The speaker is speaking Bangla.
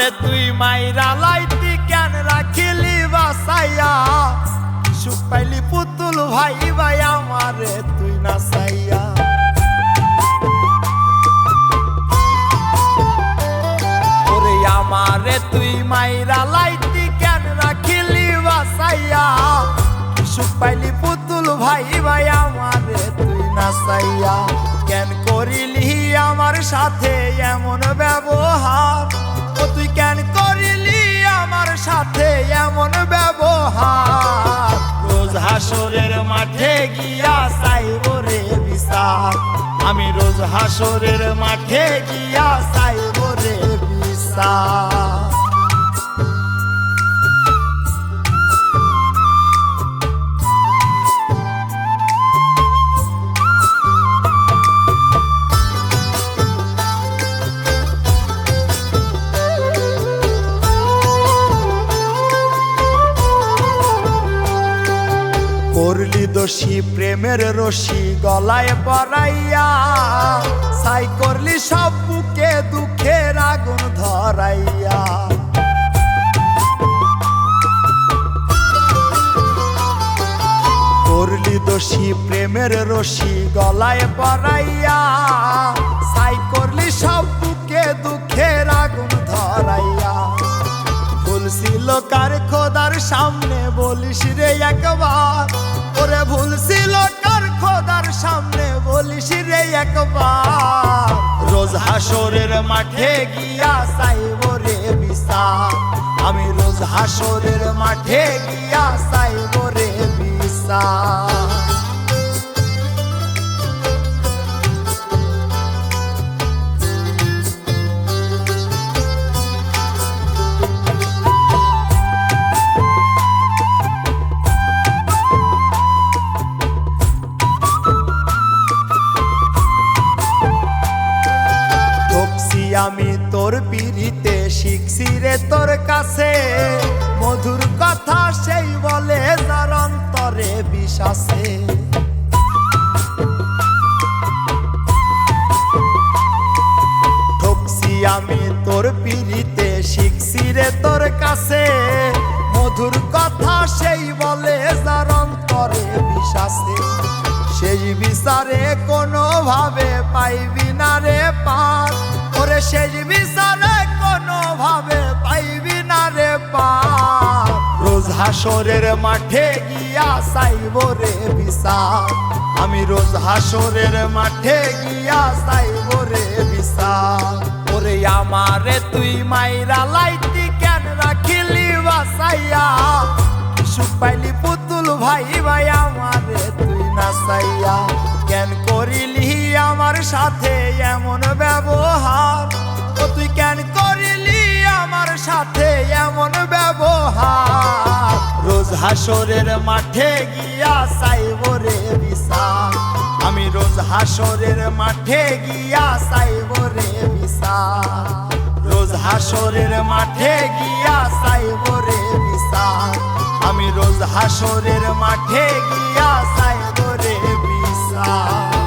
আমারে তুই মাইরা লাইতি কেন রাখিলি বাসাইয়া সুখ পাইলি পুতুল ভাই ভাই আমারে তুই নাচাইয়া ওরে আমারে তুই মাইরা লাইতি কেন রাখিলি বাসাইয়া সুখ পাইলি পুতুল ভাই ভাই আমারে তুই নাচাইয়া কেন করিলি আমার সাথে এমন ব্যবহার ও তুই কেন করিলি আমার সাথে এমন ব্যবহার রোজ হাসরের মাঠে গিয়া চাইব রে বিচার আমি রোজ হাসরের মাঠে গিয়া চাইব রে বিচার করলি দোষী প্রেমের রশি গলায় পরাইয়া ছাই করলি সব বুকে দুঃখের আগুন ধরাইয়া করলি দোষী প্রেমের রশি গলায় পরাইয়া ছাই করলি সব বুকে দুঃখের আগুন ধরাইয়া ভুল ছিল কার খোদার সামনে বলিস রে একবার ওরে ভুল ছিল কার খোদার সামনে বলিস রে একবার রোজ হাসরের মাঠে গিয়া চাইব রে বিচার আমি রোজ হাসরের মাঠে গিয়া চাইব রে বিচার আমি তোর পিড়িতে শিখছি রে তোর কাছে মধুর কথা সেই বলে যার অন্তরে বিশ্বাসে ঠকছি আমি তোর পিড়িতে শিখছি রে তোর কাছে মধুর কথা সেই বলে যার অন্তরে বিশ্বাসে সেই বিচারে কোনোভাবে পাইবি না রে পার ওরে শেষ বিচারে কোনোভাবে পাইবি না রে পার রোজ হাসরের মাঠে গিয়া চাইব রে বিচার আমি রোজ হাসরের মাঠে গিয়া চাইব রে বিচার ওরে আমারে তুই মাইরা লাইতি কেন রাখিলি বাসাইয়া সুখ পাইলি পুতুল ভাই ভাই আমারে তুই নাচাইয়া কেন করিলি আমার সাথে এমন ব্যবহার ও তুই কেন করিলি আমার সাথে এমন ব্যবহার রোজ হাসরের মাঠে গিয়া চাইব রে বিচার আমি রোজ হাসরের মাঠে গিয়া চাইব রে বিচার রোজ হাসরের মাঠে গিয়া চাইব রে বিচার আমি রোজ হাসরের মাঠে গিয়া চাইব রে বিচার।